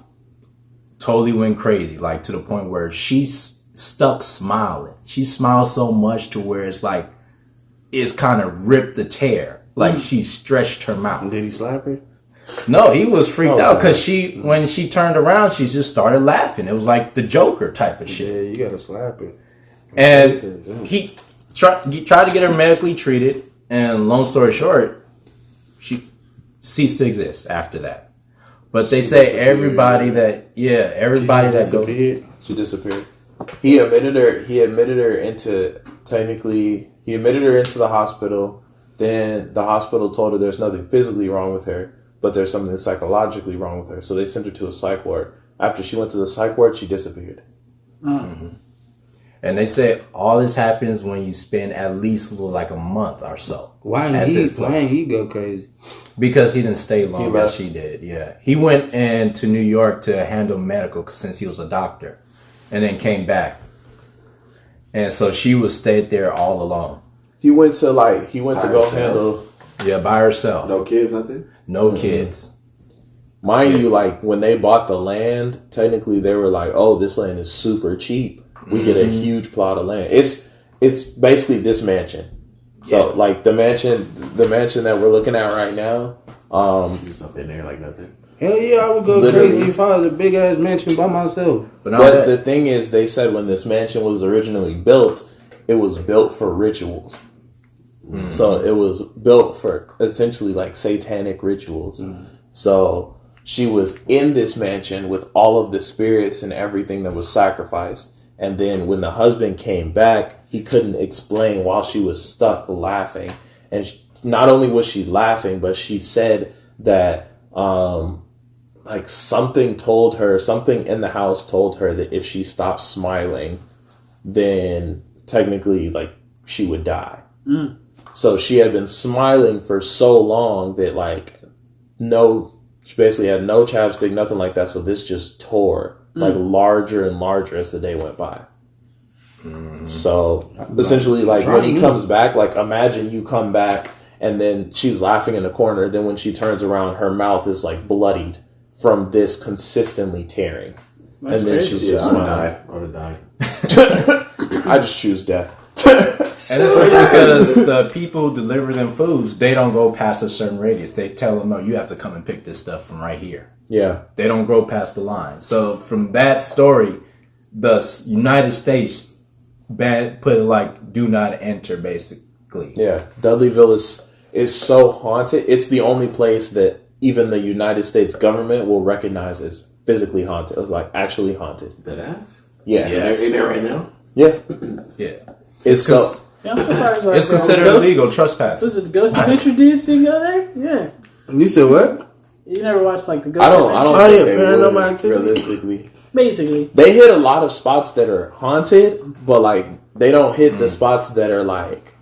totally went crazy, like to the point where she's stuck smiling. She smiled so much to where it's like it's kind of ripped the tear, like she stretched her mouth. Did he slap her? No, he was freaked out because when she turned around, she just started laughing. It was like the Joker type of shit. Yeah, you gotta slap her. And he tried to get her medically treated, and long story short, she ceased to exist after that. But they say everybody that disappeared. She disappeared. He admitted her into the hospital. Then the hospital told her there's nothing physically wrong with her, but there's something psychologically wrong with her. So they sent her to a psych ward. After she went to the psych ward, she disappeared. Mm-hmm. And they say all this happens when you spend at least like a month or so. Why didn't he go crazy? Because he didn't stay long as she did. Yeah, he went into New York to handle medical since he was a doctor, and then came back. And so she was stayed there all alone. He went to go handle. Yeah, by herself. No kids out there? No kids. Mind you, like when they bought the land, technically they were like, "Oh, this land is super cheap. We get a huge plot of land." It's basically this mansion. So like the mansion that we're looking at right now. Just up in there like nothing. Hell yeah, I would go crazy if I was a big ass mansion by myself. But the thing is, they said when this mansion was originally built, it was built for rituals. So it was built for essentially like satanic rituals. So she was in this mansion with all of the spirits and everything that was sacrificed. And then when the husband came back, he couldn't explain while she was stuck laughing. And not only was she laughing, but she said that like something in the house told her that if she stopped smiling, then technically like she would die. So she had been smiling for so long that like she basically had no chapstick, nothing like that. So this just tore like larger and larger as the day went by. So essentially like when he comes back, like imagine you come back and then she's laughing in the corner. Then when she turns around, her mouth is like bloodied from this consistently tearing. That's and then crazy. she's just smiling. I would have died. I just choose death. And it's crazy because the people who deliver them foods, they don't go past a certain radius. They tell them, no, you have to come and pick this stuff from right here. Yeah. They don't go past the line. So from that story, the United States put it like, do not enter, basically. Yeah. Dudleyville is so haunted. It's the only place that even the United States government will recognize as physically haunted. It's like actually haunted. That ass? Yeah. In there right now? Yeah. Yeah. It's I'm surprised. It's considered illegal trespass. Was it the Ghost Adventure dudes thing go there? Yeah. You said what? You never watched like the Ghost I don't Oh, think yeah, they Paranormal would, Activity. realistically. Basically. They hit a lot of spots that are haunted, but like they don't hit the spots that are like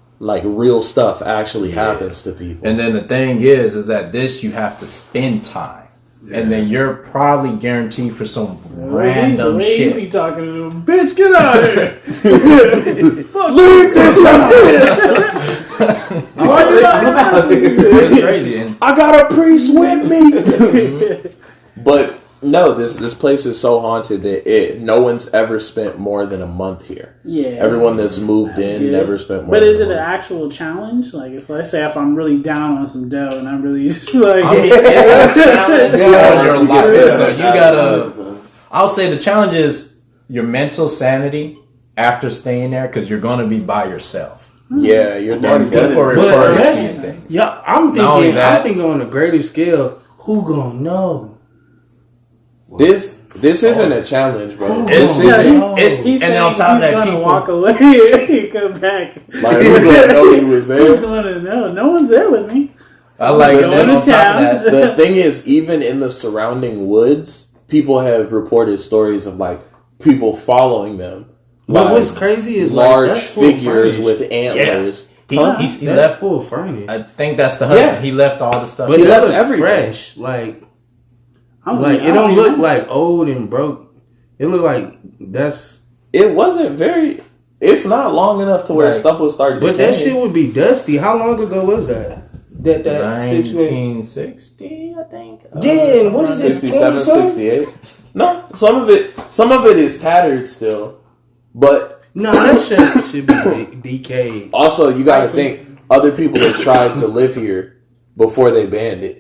real stuff actually happens to people. And then the thing is that this you have to spend time. Yeah. And then you're probably guaranteed for some random shit. shit. You be talking to them, bitch, get out of here. Leave this Why you not asking me? It's crazy. And I got a priest with me. But no, this place is so haunted that no one's ever spent more than a month here. Yeah. Everyone that's moved in never spent more But than is a it month. an actual challenge? Like, if let's say if I'm really down on some dough and I'm really just like... I mean, it's a challenge on your life. So you gotta... I'll say the challenge is your mental sanity after staying there because you're going to be by yourself. Yeah, you're And done. people refer to these things. Yeah, I'm thinking on a greater scale, who gonna know? This isn't a challenge, bro. It's, He's and saying on top of he's that, gonna people walk away and come back. Like, who's gonna know he was Who's there? gonna know? No one's there with me. I like it. Going Then to on top of town. that, The thing is, even in the surrounding woods, people have reported stories of like people following them. But by what's crazy is large like, that's full figures furnished. with antlers. he That's left. full furnished. I think that's the husband. Yeah. He left all the stuff. But He it left look everything. fresh. Like I it don't look even- like old and broke. It look like that's. It wasn't very. It's not long enough to where Right. stuff was starting to But that decay. shit would be dusty. How long ago was that? That situation. 1960, I think. Yeah, and what is it? 67, 20-something? 68. No, some of it is tattered still. But No, that shit should be decayed. also, you got to think other people have tried to live here before they banned it.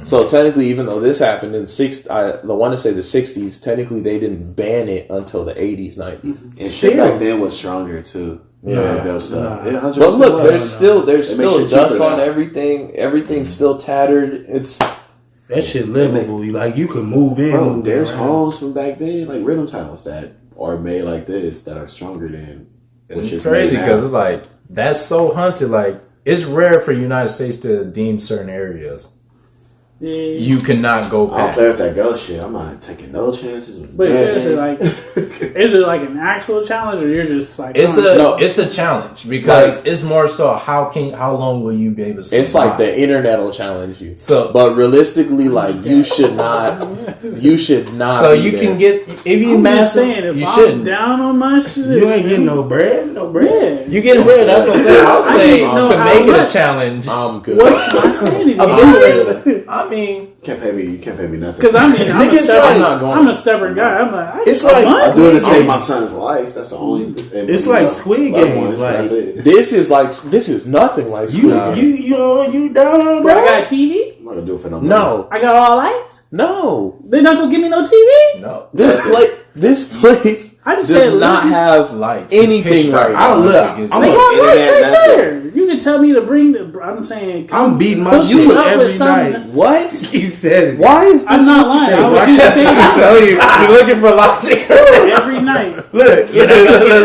So technically, even though this happened in I want to say the 60s, technically they didn't ban it until the 80s, 90s. And shit back then was stronger too. Yeah. Built stuff. Nah. It 100% But look, was. there's still It makes still shit dust cheaper on now. everything. Everything's still tattered. It's That shit livable. Like you can move in. Bro, move there's around. homes from back then, like rhythm towns that are made like this, that are stronger than. what's It's just crazy made because now. it's like that's so hunted. Like it's rare for United States to deem certain areas Yeah. you cannot go I don't past. play with that ghost shit. I'm not taking no chances. With But nothing. seriously, like, is it like an actual challenge, or you're just like? It's trying to- it's a challenge because it's more so how long will you be able to survive? it's like the internet will challenge you. So- but realistically, like you should not. You should not. so be you there. can get if you I'm just master, saying, if you I'm shouldn't. down on my shit, You ain't getting no bread. No bread. yeah. You getting bread? That's what I'm saying. I'll I say need to know to how make it a much. challenge. I'm good. What's my sanity? I mean, You can't pay me nothing. Because I mean, I'm a Niggas stubborn. I'm not going. I'm a stubborn guy. I'm like, It's a like- month? I do it to Squid save my Games. son's life. That's the only. It's like Squid loved Games, ones, like- that's it. This is nothing like You Squid Game. you down on Bro, I bread? got a TV. I'm not gonna do it for no money. No, I got all lights. no. They're not gonna give me no TV. no. This place I just does said not look. have Lights. anything Pitch right dark. now. I'll look. It's I'm They a- got Internet lights right nothing. there. You can tell me to bring the. I'm saying, I'm beating my hook shit me up every with something. night. What? You said it. Why is this? I'm not what you lying. think? I was just saying I tell you, you're looking for logic. every night. Look. You're not gonna get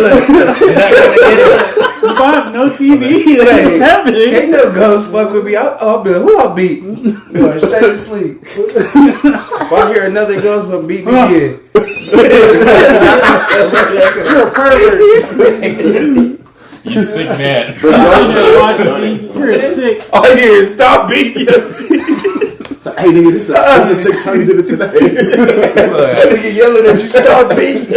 it. If I have no TV, that's happening. Can't no ghost fuck with me. I'll be who I'll beat. Going straight to sleep. If I hear another ghost, I'm beating again. You're a pervert. You sick man. Sitting there watching me. You're sick. All I hear is stop beating you. Hey, nigga, this is the sixth time you did it today. Nigga yelling at you, stop beating.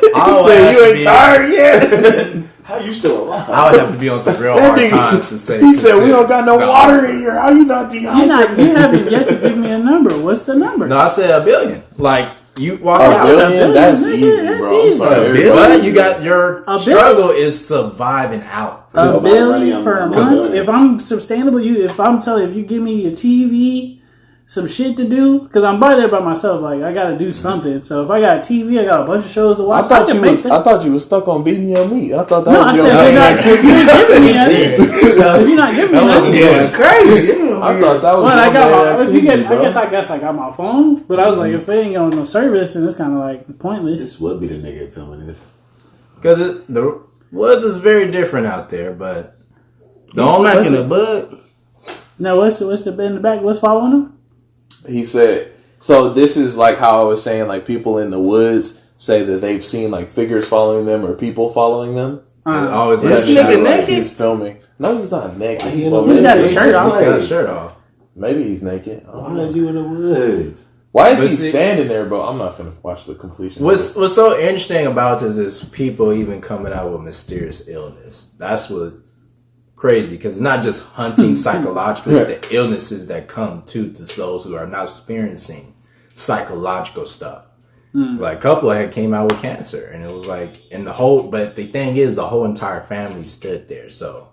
You ain't tired yet? How you still alive? I would have to be on some real hard times to say. He said we don't got no water in here. How you not You haven't yet to give me a number. What's the number? No, I said $1 billion. Like you walk A out. billion? That's nigga, easy, that's bro. I'm easy. sorry. A billion? But you got your $1 struggle is surviving out. A So, billion I'm for a doing month. it. If I'm sustainable, if I'm telling, if you give me a TV, some shit to do, because I'm by there by myself. Like I got to do something. So if I got a TV, I got a bunch of shows to I watch. I thought can you make was. that. I thought you was stuck on beating your meat. I thought that No, I was your. said if you're not giving me nothing, if you're not giving me nothing, It's crazy. I thought that was. well, I your got main my. If you get, activity, bro. I guess I got my phone, but I was like, if it ain't on no service, then it's kind of like pointless. This would be the nigga filming this. Because the woods is very different out there, but the You only smacking the bud. Now what's the in the back? What's following them? He said. So this is like how I was saying. Like people in the woods say that they've seen like figures following them or people following them. always This like, nigga Like, naked? he's filming. No, he's not naked. He in Well, the He's got maybe, his shirt off. got his shirt off. maybe he's naked. I don't Why know. is you in the woods? Why is But he see- standing there, bro? I'm not finna watch the completion. What's so interesting about this is people even coming out with mysterious illness. That's what's crazy because it's not just hunting psychologically; it's the illnesses that come to those who are not experiencing psychological stuff. Like a couple had came out with cancer, and it was like, and the whole. But the thing is, the whole entire family stood there. So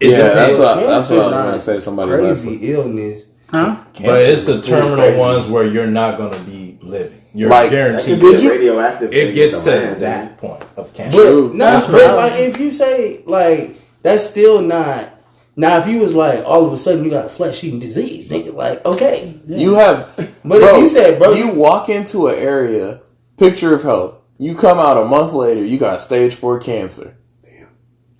it Yeah, depends. that's what I was Cancer, gonna say. Somebody left. Crazy illness. Huh? But it's the Cancer is terminal crazy. ones where you're not going to be living. You're Like, That guaranteed. could be Did you- a radioactive. It thing gets in to the land, that point of cancer. True. But no, That's but right. like if you say like that's still not. Now if you was like all of a sudden you got a flesh eating disease, nigga, like okay. You have, But if you said, bro, you walk into an area, picture of health. You come out a month later, you got stage 4 cancer.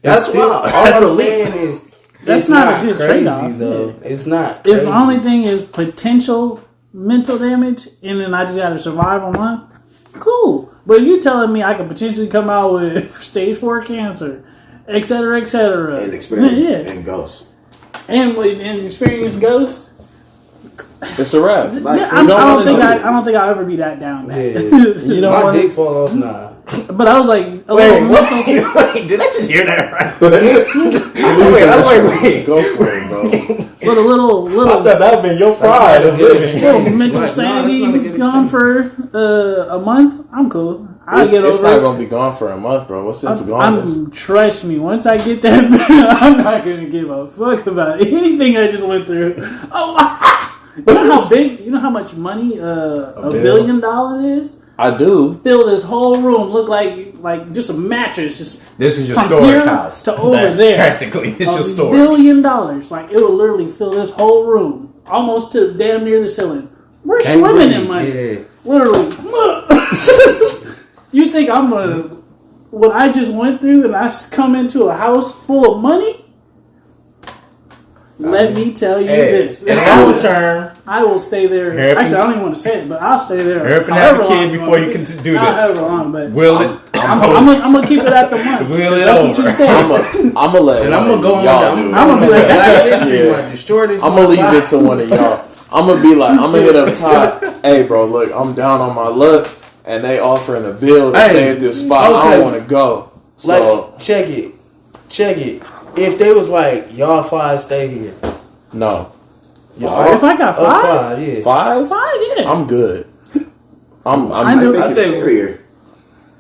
That's still, wild. all That's I'm elite. saying is That's not a good trade-off. though. It's not. If Crazy. the only thing is potential mental damage, and then I just got to survive a month, cool. But if you're telling me I could potentially come out with stage 4 cancer, et cetera, and experience and ghosts, and experience ghosts, It's a wrap. I don't think I'll ever be that down bad. You know, my dick fall off. Nah. But I was like, Wait, did I just hear that right? Wait. Go for it, bro. With a little I thought that would have been your pride of living. little mental sanity gone for a month, I'm cool. I'll get over it's not going to be gone for a month, bro. What's this gone? Trust me, once I get that, I'm not going to give a fuck about anything I just went through. Oh, you know how big, you know how much money $1 billion is? I do. Fill this whole room, look like just a mattress. Just This is your from storage here house. to over That's there. Practically, it's your $1 storage. billion. Like, it will literally fill this whole room, almost to damn near the ceiling. We're swimming in money. Yeah. Literally. You think I'm gonna, what I just went through, and I come into a house full of money? Let me tell you this. In long term, I will stay there. Actually, I don't even want to say it, but I'll stay there. hurry up and have a kid before you can do this. Long, but Will it? I'm gonna keep it at the month. Will it That's over? what you said. I'm gonna let And I'm gonna go on. y'all I'm gonna be like, that's Yeah. the shortest. I'm gonna leave it to one of y'all. I'm gonna be like, I'm gonna hit up Todd. Hey, bro, look, I'm down on my luck, and they offering a bill to stay at this spot. I don't want to go. So Like, check it. If they was like, y'all 5 stay here. no, If I got Us 5, 5, yeah. 5. yeah. I'm good. I I do- make I it think- scarier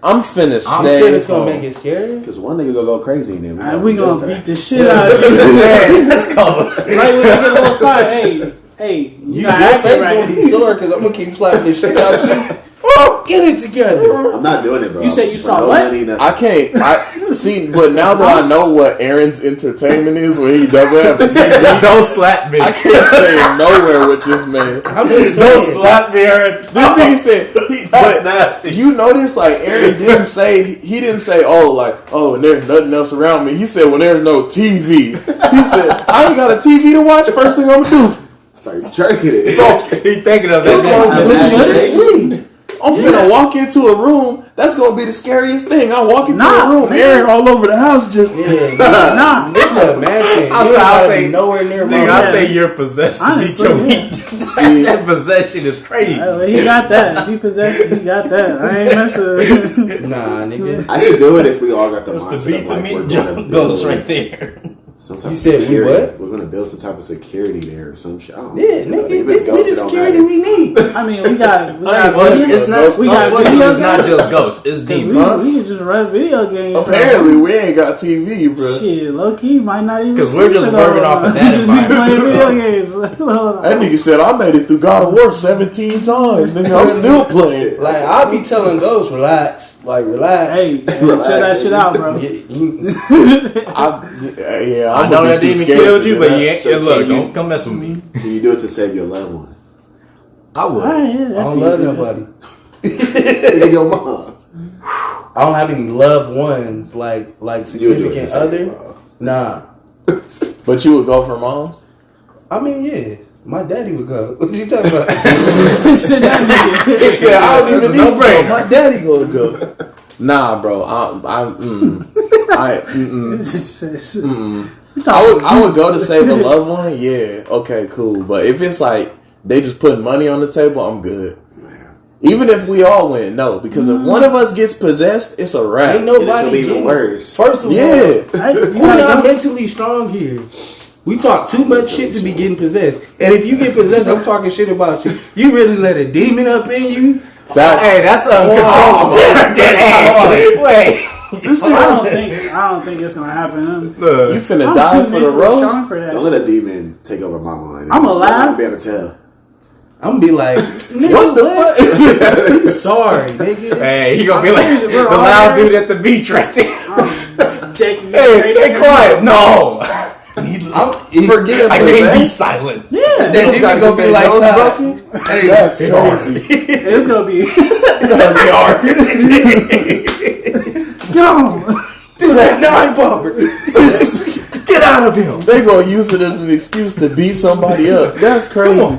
I'm finna I'm stay. saying it's gonna make it scary. because one nigga gonna go crazy and then We gonna beat the shit out of you. Man, let's go. Right when you get a little side, hey, you Your not acting face right. gonna be sore because I'm gonna keep slapping this shit out you. Oh, get it together. I'm not doing it, bro. You said you For saw no what? money, nothing. I can't. See, but now that I know what Aaron's entertainment is, when he doesn't have a TV, Don't slap me. I can't stay nowhere with this man. I'm just Don't saying. slap me, Aaron. This nigga said, That's but nasty. you notice, like, Aaron didn't say, he didn't say, and there's nothing else around me. He said, when there's no TV. He said, I ain't got a TV to watch. First thing I'm gonna do. Start jerking it. So, He thinking of it's that. gonna That's be sleep. I'm finna walk into a room. That's gonna be the scariest thing. I walk into a room, Aaron all over the house, just Yeah, Nah. this is a mansion. I You said, I gotta think- be nowhere near my Nigga, I Yeah. think you're possessed to beat Honestly, your yeah. meat. That possession is crazy. He got that. If he possessed, he got that. I ain't messing. Nah, nigga. I could do it if we all got the That's the mindset beat of the like meat we're jump gonna goes build right there. some type You of said we security. what? We're gonna build some type of security there or some shit. I don't know. Yeah, nigga, If this it's ghosts, it the don't security matter. we need. I mean, we got Well, video. it's not. We got Unfortunately, video it's not games. just ghosts. It's We demons. can just run video games. apparently we ain't got TV, bro. Shit, low key might not even. 'Cause we're just sleep working at all. off of that Just be playing environment, video games. Hold on. That nigga said I made it through God of War 17 times. Nigga, I'm still playing. Like, I'll be telling ghosts, relax. Like, relax. Hey, chill that shit out, bro. I I'm know gonna that be too demon scared killed to you, do but that. you ain't. So Look, can you- don't come mess with me. Can you do it to save your loved one? I would. Alright, yeah, I that's don't love easy. nobody. Even your mom. I don't have any loved ones, like You would do it significant to save other. your mom. Nah. But you would go for moms? I mean, yeah. My daddy would go. What you talking about? Shit, that nigga. He said I don't even That's a need to no-brainer. go. My daddy gonna go. Nah, bro. I would go to save a loved one. Yeah. Okay. Cool. But if it's like they just putting money on the table, I'm good. Even if we all win, no, because if one of us gets possessed, it's a wrap. Ain't And it's gonna nobody be even getting worse. First of Yeah. all, we're not mentally strong here. We talk too much shit to be getting possessed. And if you get possessed, I'm talking shit about you. You really let a demon up in you? Hey, that's uncontrollable. Wait. I don't think it's gonna happen. You finna I'm die too for the mentally roast. strong for that. Don't let a demon take over my mind. I'ma laugh. I'm be able to tell. I'm gonna be like, nigga, What the fuck? I'm sorry, nigga. Hey, he gonna be like serious, the we're all loud there. dude at the beach right there. Hey, Hey, stay quiet. No. Forget I about can't be that. silent. Yeah, That demon gotta gonna get be their like, nose Todd, broken? hey, That's It's hard. crazy. it's gonna be. get on. This ain't 9 bumper. Get out of of him. They gonna use it as an excuse to beat somebody up. That's crazy. Come on.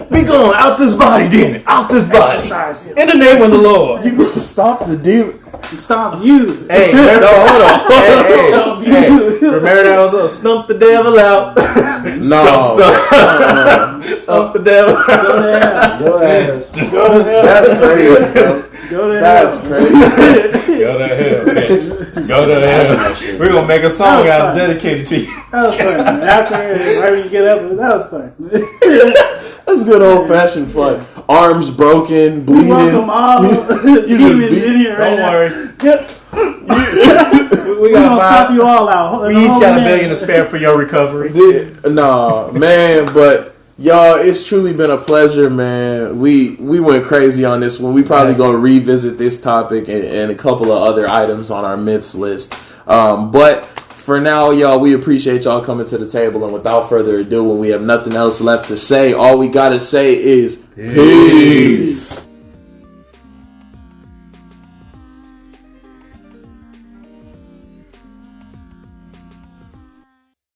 We going out this body, then. Out this body. Exercise him. In the name of the Lord. You gonna stop the demon? Stop you. Hey, remember, Hold on. hey, remember that was stump the devil out. Stump the devil out. Go to hell. Your ass. Go to hell. That's crazy, bro. Go to That's hell. crazy. Go to hell, bitch. Go to hell. We're gonna make a song That was out fun. dedicated to you. That was fun. Man. After you get up, that was fun. That's good old fashioned fun. Arms broken, We bleeding. welcome all demons beat- in here right Don't now. worry. Yep. We We're gonna got stop five. you all out. We each got $1 million to spare for your recovery. Nah, man, but y'all, it's truly been a pleasure, man. We went crazy on this one. We probably gonna revisit this topic and a couple of other items on our myths list. But for now, y'all, we appreciate y'all coming to the table. And without further ado, when we have nothing else left to say, all we gotta say is peace.